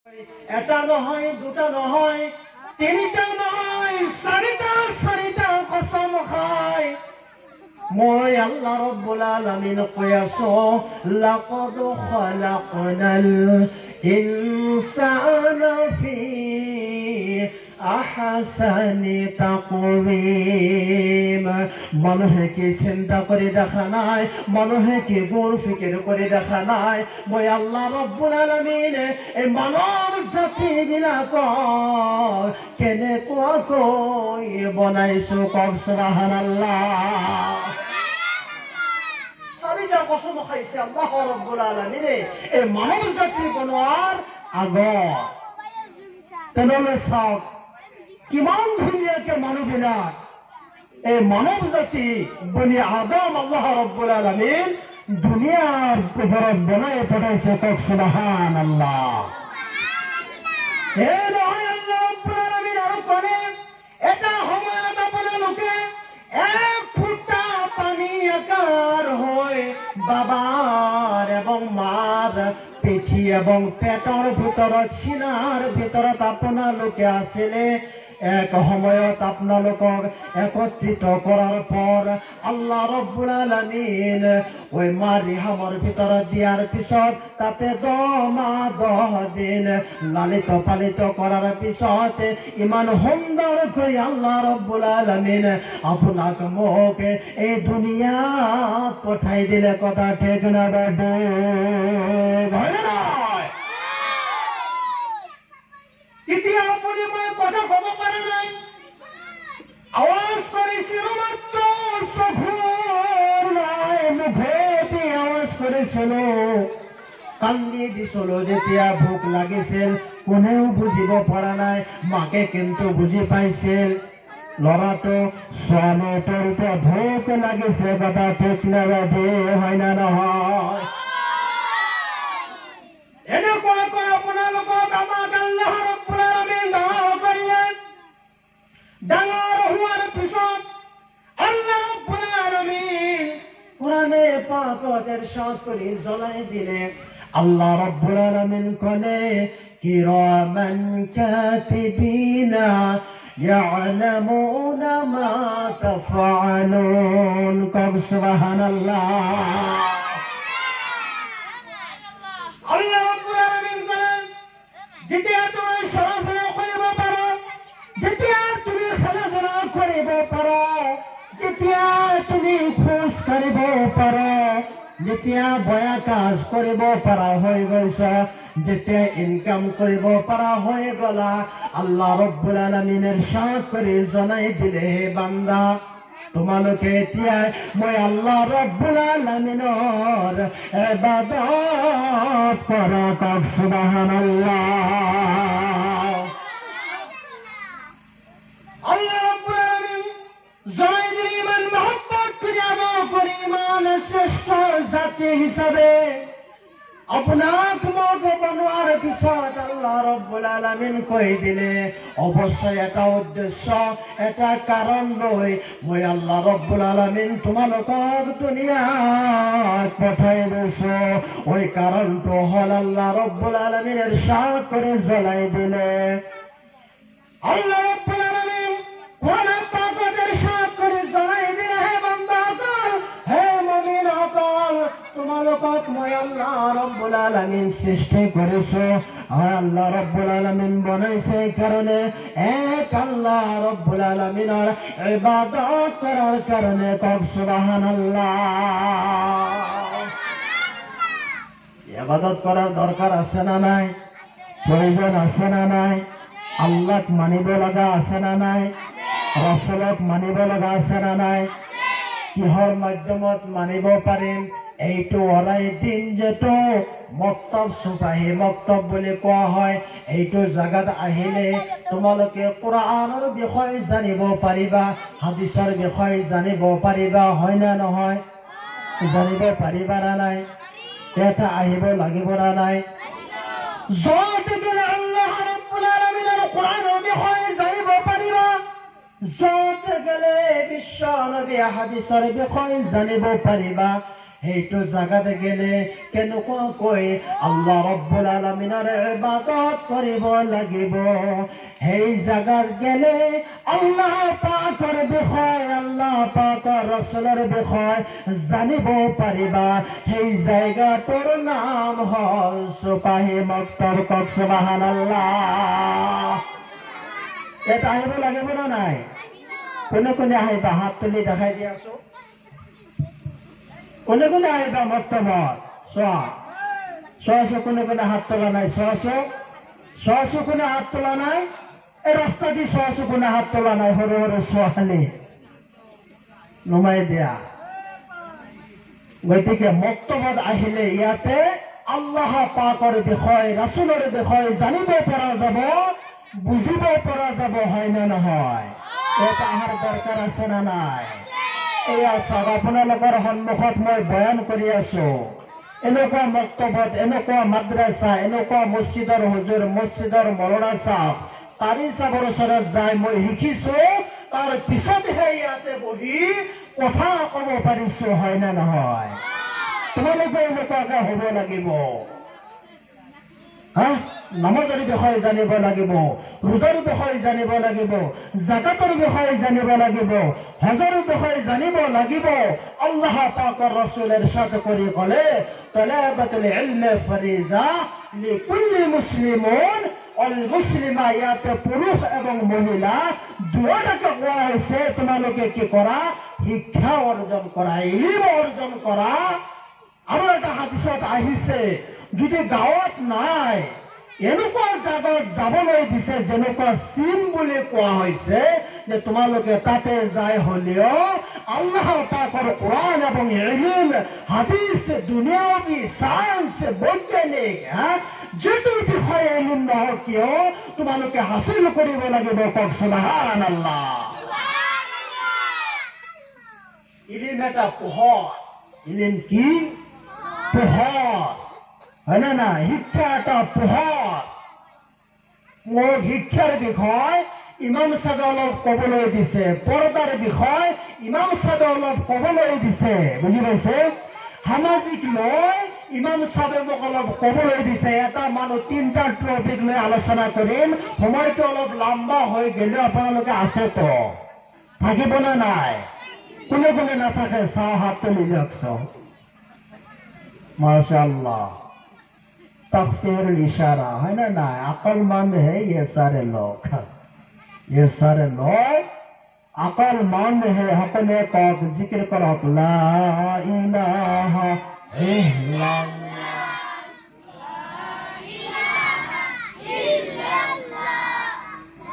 এটা নহয়, দুটা নহয়, তিনিটা নহয়, চাৰিটা কসম খায় মই আল্লাহ ৰব্বুল আলামিন কৈ আছো, লাকাদ খলাকনাল ইনসানা ফি আহসানি তাকওয়িম। মানুহে কি চিন্তা কৰি দেখা নাই, মানুহে কি গুণ ফিকিৰ কৰি দেখা নাই, মই আল্লাহ ৰব্বুল আলামিন এই মানৱ জাতি বিলাকক কেনেকুৱাকৈ বনাইছো, কওক সুবহানাল্লাহ। চাৰিটা কসম খাইছে আল্লাহ ৰব্বুল আলামিনে এই মানৱ জাতি বনোৱাৰ আগত। তেনেহলে চাওক কিমান ধুনীয়াকে মানুহবিলাক এই মানৱ জাতি বনি আদম আল্লাহ ৰব্বুল আলামিন দুনিয়াৰ ওপৰত বনাই পঠাইছে, কওক সুবহানাল্লাহ। এই নহয় আল্লাহ ৰব্বুল আলামিন আৰু ক'লে এটা সময়ত আপোনালোকে এক ফুটা পানী একাৰ হৈ বাবাৰ এবং মাৰ পিঠি এবং পেটৰ ভিতৰত চিনাৰ ভিতৰত আপোনালোকে আছিলে। এক সময়ত আপোনালোকক একত্ৰিত কৰাৰ পৰ আল্লাহ ৰব্বুল আলামিন ওই মাৰ ৰিহামৰ ভিতৰত দিয়াৰ পিছত তাতে 10 দিন লালিত পালিত কৰাৰ পিছত ইমান সুন্দৰ কৰি আল্লাহ ৰব্বুল আলামিন আপোনাক মোক এই দুনিয়াত পঠাই দিলে। কথা ঠিক না বাবু? এতিয়া আপুনি মই কথা কব পৰা নাই, আৱাজ কৰিছিলো মাত্ৰ, চকুৰ নাই, মুখেদি আৱাজ কৰিছিলো, কান্দি দিছিলো যেতিয়া ভোক লাগিছিল, কোনেও বুজিব পৰা নাই, মাকে কিন্তু বুজি পাইছিল। ল'ৰাটো ছোৱালীটোৰ ভোক লাগিছে, কথা ঠিক নালাগে, হয় না নহয়? এনেকুৱাকৈ আপোনালোকক আমাক আল্লাহ ৰব্বুল আলামিন ডাঙৰ কৰিলে। ডাঙৰ হোৱাৰ পিছত আল্লাহ ৰব্বুল আলামিন কোরআনে পাকত ইরশাদ করে জ্বলাই দিলে। আল্লাহ রব্বুল আলামিন কলে কিরামান কাতিবিনা ইয়ালামুনা মা তাফআলুন, কব সুবহানাল্লাহ। আল্লাহ রব্বুল আলামিন কলেন যেতিয়া তুমি চলাফেরা কৰিব পাৰো, যেতিয়া তুমি খেলাধূলা কৰিব পাৰো, যেতিয়া তুমি খোজ কাঢ়িব পাৰো, যেতিয়া বয়া কাজ কৰিব পাৰা হৈ গৈছা, যেতিয়া ইনকাম কৰিব পাৰা হৈ গলা, আল্লাহ ৰব্বুল আলামিন ইরশাদ কৰি জনাই দিলে, হে বান্দা তোমালোকে এতিয়া মই আল্লাহ রব্বুল আলামিনৰ ইবাদত কৰা, কওক সুবহানাল্লাহ। আল্লাহ রব্বুল আলামিন জনাই দিলে ইমান মহব্বত করে ইমান শ্রেষ্ঠ জাতি হিসাবে আপোনাক মোক বনোৱাৰ পিছত আল্লাহ ৰব্বুল আলামিন কৈ দিলে অৱশ্যই এটা উদ্দেশ্য, এটা কাৰণ লৈ মই আল্লাহ ৰব্বুল আলামিন তোমালোকক দুনিয়াত পঠাই দিছো। ওই কাৰণটো হল আল্লাহ ৰব্বুল আলামিন ইরশাদ করে জ্বলাই দিলে। আল্লাহ রব্বুল আলামিন কোরআন পাকে ইরশাদ করে জ্বলাই দিলে, হে বান্দাসকল, হে মুমিনসকল, তোমালোকক মই আল্লাহ রব্বুল আলামিন সৃষ্টি করেছো, আর আল্লাহ রব্বুল আলামিন বনাইছে কারণে এক আল্লাহ রব্বুল আলামিনের ইবাদত করার কারণে, কব সুবহানাল্লাহ। ইবাদত করার দরকার আছে না নাই? প্রয়োজন আছে না নাই? আল্লাহ মানিব লগা আছে না নাই? রাসূলক মানিব লগা আছে না নাই? কিহৰ মাধ্যমত মানিব পাৰিম? এইটো অৰাই দিন যেটো মক্তব সুপাহী মক্তব বুলি কোৱা হয়, এইটো জাগাত আহিলে তোমালোকে কোরআনৰ বিষয় জানিব পাৰিবা, হাদিসৰ বিষয় জানিব পাৰিবা, হয় না নহয়? জানিব পাৰিবা না নাই? এটা আহিব লাগিব না নাই? যত গেলে আল্লাহ রব্বুল আলামিনের কোরআনের বিষয় জানিব পাৰিবা, যত গেলে বিশ্ব নবী হাদিসৰ বিষয় জানিব পাৰিবা। সেইটো জাগাতে গেলে কেনেকুৱাকৈ আল্লাহ ৰব্বুল আলামিনৰ ইবাদত কৰিব লাগিব। সেই জাগাত গেলে আল্লাহ পাকৰ বিষয়, আল্লাহ পাকৰ ৰাসূলৰ বিষয় জানিব পাৰিবা। সেই জায়গাটোৰ নাম হ'ল চুপাহি মক্তব। কক সুবহানাল্লাহ। এটা আহিব লাগিব না নাই? কোনে কোনে আহিবা হাত তুলি দেখাই দিয়াছো। কোনে কোনে আহিবা মক্তবত? চোৱাছো কোনে কোনে হাত তোলা নাই? চোৱাছো কোনে হাত তোলা নাই? এই ৰাস্তা দি চোৱাছো কোনে হাত তোলা নাই? সৰু সৰু ছোৱালী নুমাই দিয়া। গতিকে মক্তবত আহিলে ইয়াতে আল্লাহ পাকৰ বিষয়, ৰাসূলৰ বিষয় জানিব পৰা যাব, বুজিব পৰা যাব, হয় না নহয়? এটা অহাৰ দৰকাৰ আছে না নাই? এয়া চাওক, আপোনালোকৰ সন্মুখত মই বয়ান কৰি আছো। এনেকুৱা মক্তবত, এনেকুৱা মাদ্ৰাছা, এনেকুৱা মছজিদৰ হুজুৰ, মছজিদৰ মৌলানা চাওক, কাৰি চাবৰ ওচৰত যাই মই শিকিছো, তাৰ পিছতহে ইয়াতে বহি কথা ক'ব পাৰিছো, হয় না নহয়? তোমালোকে এনেকুৱাকে হ'ব লাগিব। নামাজৰ বিষয়ে জানিব লাগিব, ৰোজাৰ বিষয়ে জানিব লাগিব, জাকাতৰ বিষয়ে জানিব লাগিব, হজৰ বিষয়ে জানিব লাগিব। আল্লাহ পাকৰ ৰাসূল ইৰশাদ কৰি ক'লে, তলাবাতুল ইলমি ফৰিজা লিকুল্লি মুছলিমুন অল মুছলিমা। ইয়াতে পুৰুষ এবং মহিলা দুয়োটাকে কোৱা হৈছে, তোমালোকে কি কৰা? শিক্ষা অৰ্জন কৰা, ইলম অৰ্জন কৰা। আমাৰ এটা হাদিছত আহিছে, যদি গাঁৱত নাই এনেকুৱা জাগাত যাবলৈ দিছে, যেনেকুৱা চীন বুলি কোৱা হৈছে, যে তোমালোকে তাতে যাই হলেও আল্লাহ পাকৰ কোরআন এবং ইলম, হাদিস, দুনিয়াবী সায়েন্স, বৈজ্ঞানিক যেটো বিষয়ে ইলম নহওক কিয় তোমালোকে হাসিল কৰিব লাগিব। কক সুবহানাল্লাহ। ইলম এটা পোহৰ। ইলম কি? পোহৰ, হয় না না? শিক্ষা এটা পোহৰ। মোক শিক্ষাৰ বিষয় ইমাম সাহেবে অলপ ক'বলৈ দিছে, পৰ্দাৰ বিষয় ইমাম সাহেবে অলপ ক'বলৈ দিছে, বুজি পাইছে? সামাজিক লৈ ইমাম সাহেবে মোক অলপ ক'বলৈ দিছে। এটা মানুহ তিনিটা টপিক লৈ আলোচনা কৰিম, সময়টো অলপ লম্বা হৈ গেলেও আপোনালোকে আছেতো, থাকিব না নাই? কোনে কোনে নাথাকে চাওঁ, হাত তুলি দিয়কচোন। माशाअल्लाह, तख्तीर इशारा, है ना ना? अक्लमंद है ये सारे लोग, ये सारे लोग अक्लमंद है। अपने को जिक्र करो, ला इलाहा इल्लल्लाह।